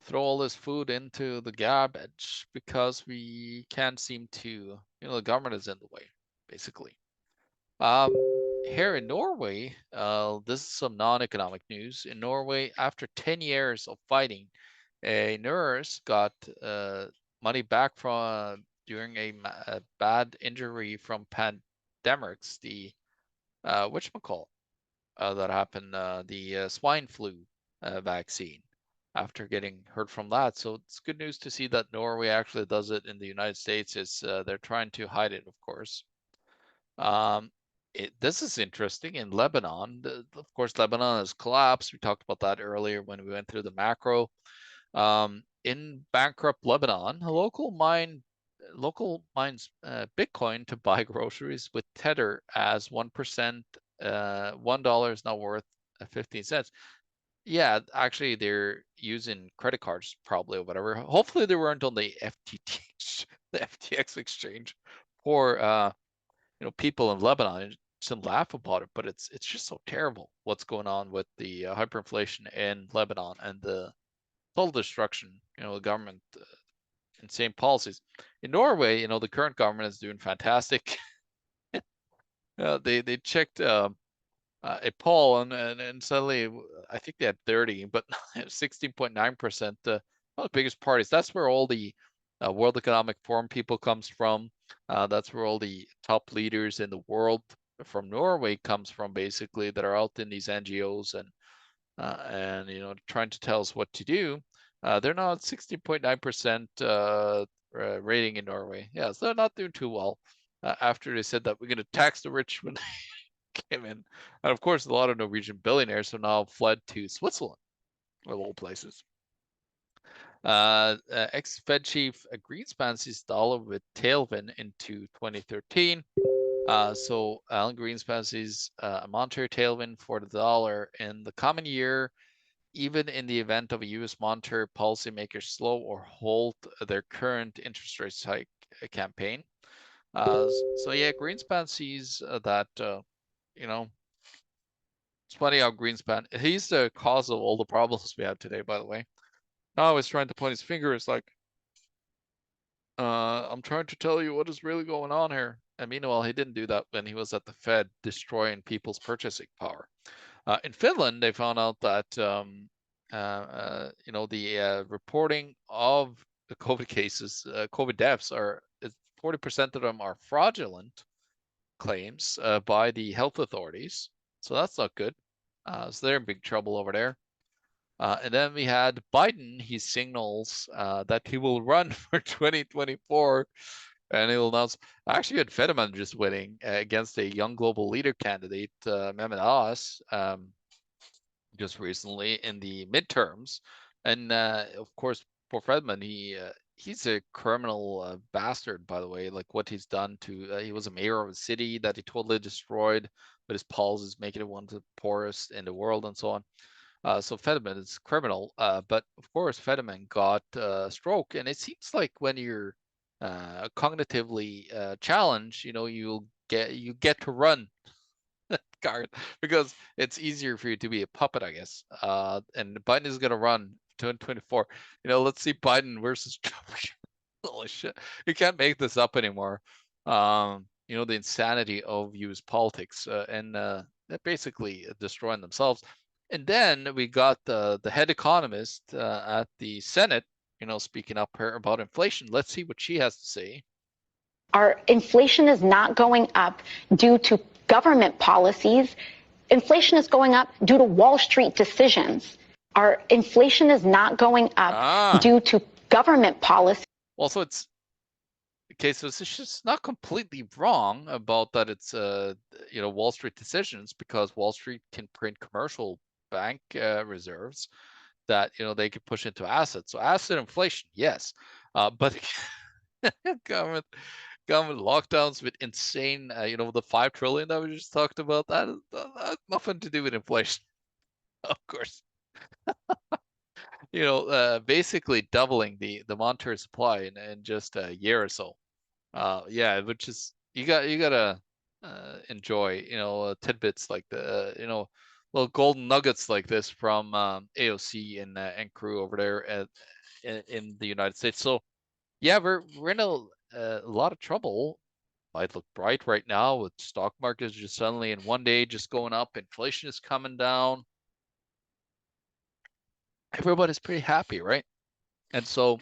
throw all this food into the garbage because we can't seem to, the government is in the way, basically. Here in Norway, this is some non-economic news. In Norway, after 10 years of fighting, a nurse got money back from during a bad injury from pandemics, the whatchamacallit, that happened, the swine flu vaccine, after getting hurt from that. So it's good news to see that Norway actually does it. In the United States, they're trying to hide it, of course. This is interesting. In Lebanon, of course, Lebanon has collapsed. We talked about that earlier when we went through the macro. In bankrupt Lebanon, a local mines Bitcoin to buy groceries with Tether as 1%. $1 is now worth 15 cents. Yeah, actually, they're using credit cards probably or whatever. Hopefully, they weren't on the FTT, the FTX exchange. Poor, people in Lebanon shouldn't laugh about it, but it's just so terrible what's going on with the hyperinflation in Lebanon and the total destruction. The government insane policies. In Norway, the current government is doing fantastic. They checked a poll and suddenly I think they had 30, but 16.9%. One of the biggest parties. That's where all the World Economic Forum people comes from. That's where all the top leaders in the world from Norway comes from, basically, that are out in these NGOs and trying to tell us what to do. They're now at 16.9% rating in Norway. Yeah, so they're not doing too well. After they said that we're going to tax the rich when they came in, and of course, a lot of Norwegian billionaires have now fled to Switzerland, of all places. Ex-Fed chief Greenspan sees dollar with tailwind into 2013. So Alan Greenspan sees a monetary tailwind for the dollar in the coming year, even in the event of a U.S. monetary policymakers slow or halt their current interest rate hike campaign. So yeah, Greenspan sees that, it's funny how Greenspan, he's the cause of all the problems we have today, by the way. Now he's trying to point his finger. It's like, I'm trying to tell you what is really going on here. And meanwhile, he didn't do that when he was at the Fed, destroying people's purchasing power. In Finland, they found out that, the reporting of the COVID cases, COVID deaths, 40% of them are fraudulent claims by the health authorities. So that's not good. So they're in big trouble over there. And then we had Biden. He signals that he will run for 2024, and he will announce. Actually, had Fetterman just winning against a young global leader candidate, Mehmet Oz, just recently in the midterms. And of course, for Fetterman, he's a criminal bastard, by the way. Like what he's done to, he was a mayor of a city that he totally destroyed, but his policies making it one of the poorest in the world and so on. So Fetterman is criminal, but of course Fetterman got stroke, and it seems like when you're cognitively challenged, you get to run card because it's easier for you to be a puppet, I guess. And Biden is gonna run 2024. Let's see Biden versus Trump. Holy shit, you can't make this up anymore. The insanity of U.S. politics, and they're basically destroying themselves. And then we got the head economist at the Senate, speaking up here about inflation. Let's see what she has to say. Our inflation is not going up due to government policies. Inflation is going up due to Wall Street decisions. Our inflation is not going up due to government policy. Well, so it's okay. So it's just not completely wrong about that. It's Wall Street decisions, because Wall Street can print commercial bank reserves that they could push into assets. So asset inflation, yes, but government lockdowns with insane, the 5 trillion that we just talked about, that has nothing to do with inflation, of course. Basically doubling the monetary supply in just a year or so. Yeah, which is you gotta enjoy tidbits like the little golden nuggets like this from AOC and crew over there in the United States. So yeah, we're in a lot of trouble. Might look bright right now with stock markets just suddenly in one day just going up. Inflation is coming down. Everybody's pretty happy, right? And so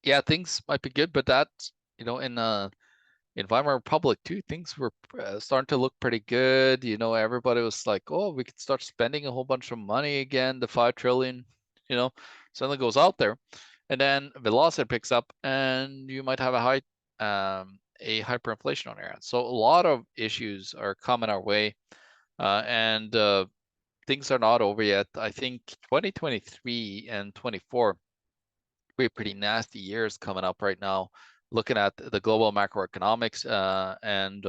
yeah, things might be good, but that's in Weimar Republic too, things were starting to look pretty good. Everybody was like, oh, we could start spending a whole bunch of money again. The 5 trillion, suddenly goes out there, and then velocity picks up, and you might have a hyperinflation on your hands. So a lot of issues are coming our way, and things are not over yet. I think 2023 and 24 be pretty nasty years coming up right now, looking at the global macroeconomics and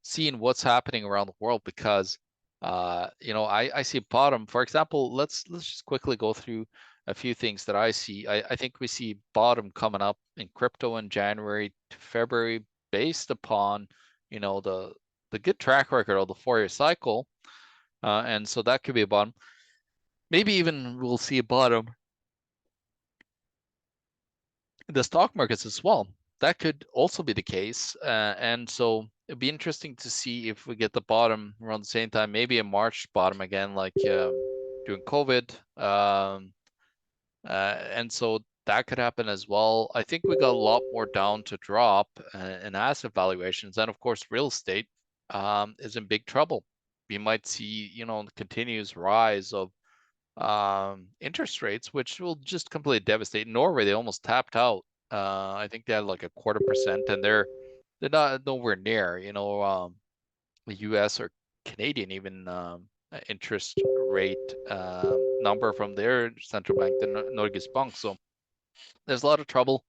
seeing what's happening around the world, because I see bottom. For example, let's just quickly go through a few things that I see. I think we see bottom coming up in crypto in January to February based upon, the good track record of the 4-year cycle. And so that could be a bottom. Maybe even we'll see a bottom in the stock markets as well. That could also be the case. And so it'd be interesting to see if we get the bottom around the same time, maybe a March bottom again, like during COVID. And so that could happen as well. I think we got a lot more down to drop in asset valuations. And of course, real estate is in big trouble. We might see, continuous rise of interest rates, which will just completely devastate. Norway, they almost tapped out. I think they had like 0.25%, and they're not nowhere near, the U.S. or Canadian even interest rate number from their central bank, the Norges Bank. So there's a lot of trouble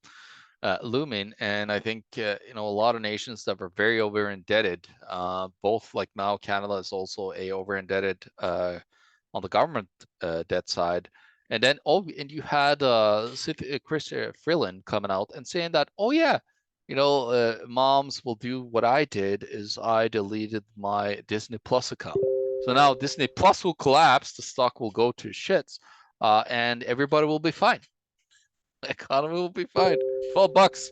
looming, and I think a lot of nations that were very over indebted, both like now Canada is also a over indebted on the government debt side. And then, and you had Chris Freeland coming out and saying that, oh yeah, moms will do what I did is I deleted my Disney Plus account. So now Disney Plus will collapse, the stock will go to shits, and everybody will be fine. The economy will be fine. $12,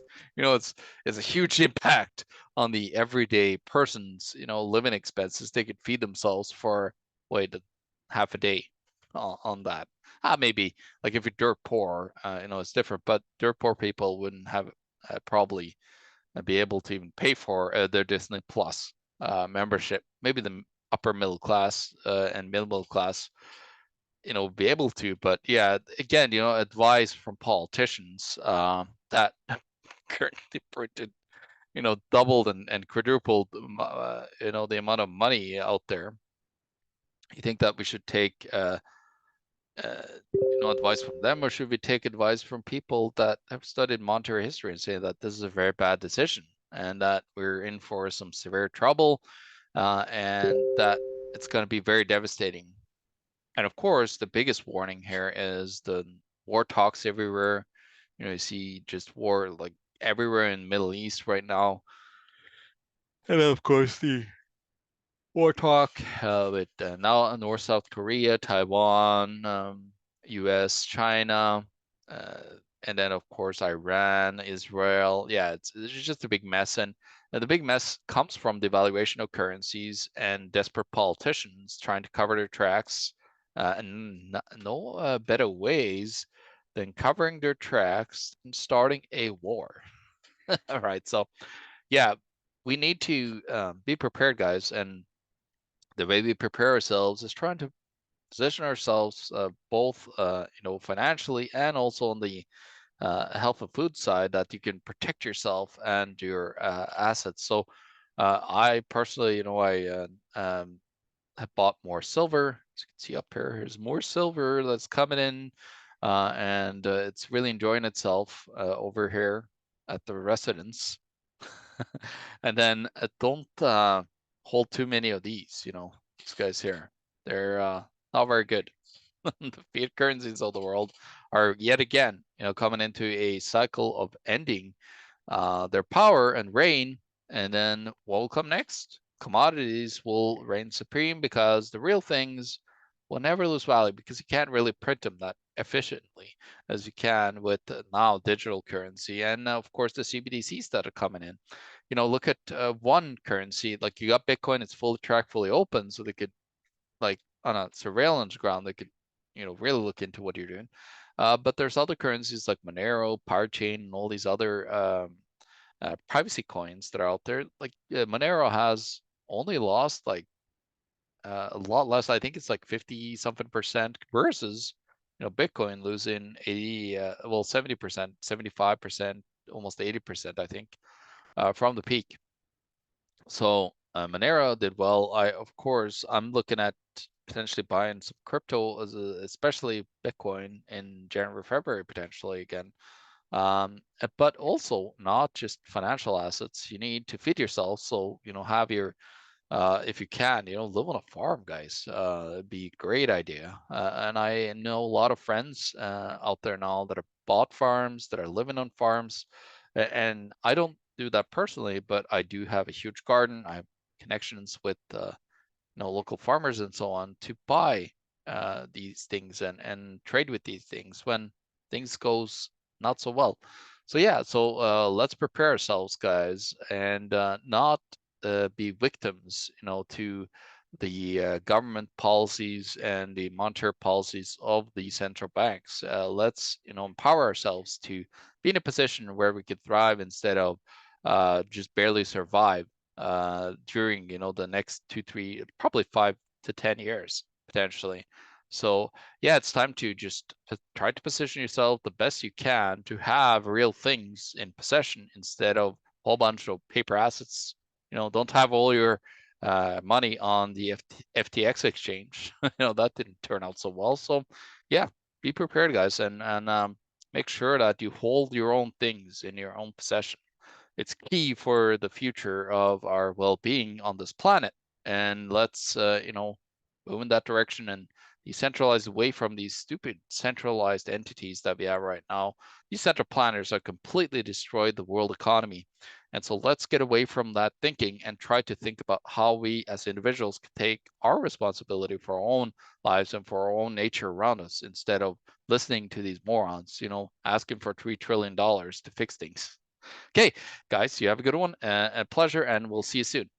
it's a huge impact on the everyday person's, living expenses. They could feed themselves for half a day on that. Maybe like if you're dirt poor, it's different, but dirt poor people wouldn't have probably be able to even pay for their Disney Plus membership. Maybe the upper middle class and middle class, be able to. But yeah, again, advice from politicians that currently printed, doubled and quadrupled, the amount of money out there. You think that we should take advice from them, or should we take advice from people that have studied monetary history and say that this is a very bad decision and that we're in for some severe trouble and that it's going to be very devastating? And of course, the biggest warning here is the war talks everywhere. You see just war like everywhere in the Middle East right now. And then, of course, the war talk with now North, South Korea, Taiwan, US, China, and then of course Iran, Israel. Yeah, it's just a big mess, and the big mess comes from devaluation of currencies and desperate politicians trying to cover their tracks, and no better ways than covering their tracks and starting a war. All right, so yeah, we need to be prepared, guys, and the way we prepare ourselves is trying to position ourselves both financially and also on the health and food side, that you can protect yourself and your assets. So I personally, I have bought more silver. As you can see up here, here's more silver that's coming in, and it's really enjoying itself over here at the residence. And then don't hold too many of these, these guys here. They're not very good. The fiat currencies of the world are yet again, coming into a cycle of ending their power and reign. And then what will come next? Commodities will reign supreme because the real things will never lose value, because you can't really print them that efficiently as you can with now digital currency. And of course, the CBDCs that are coming in. Look at one currency, like you got Bitcoin, it's fully tracked, fully open, so they could, like on a surveillance ground, they could, really look into what you're doing. But there's other currencies like Monero, Parachain, and all these other privacy coins that are out there. Like Monero has only lost like a lot less. I think it's like 50 something percent versus, Bitcoin losing 70%, 75%, almost 80%, I think, from the peak. So Monero did well. Of course, I'm looking at potentially buying some crypto, especially Bitcoin in January, February, potentially again. But also not just financial assets. You need to feed yourself. So, have your if you can, live on a farm, guys. It'd be a great idea. And I know a lot of friends out there now that have bought farms, that are living on farms. And I don't do that personally, but I do have a huge garden. I have connections with local farmers and so on to buy these things and trade with these things when things goes not so well. So yeah, so let's prepare ourselves, guys, and not be victims, to the government policies and the monetary policies of the central banks. Let's, empower ourselves to be in a position where we could thrive instead of just barely survive during, the next 2, 3, probably 5 to 10 years potentially. So yeah, it's time to just try to position yourself the best you can to have real things in possession instead of a whole bunch of paper assets. Don't have all your money on the FTX exchange. That didn't turn out so well. So yeah, be prepared, guys, and make sure that you hold your own things in your own possession. It's key for the future of our well-being on this planet. And let's, move in that direction and decentralize away from these stupid centralized entities that we have right now. These central planners have completely destroyed the world economy. And so let's get away from that thinking and try to think about how we as individuals can take our responsibility for our own lives and for our own nature around us instead of listening to these morons, asking for $3 trillion to fix things. Okay, guys, you have a good one, a pleasure, and we'll see you soon.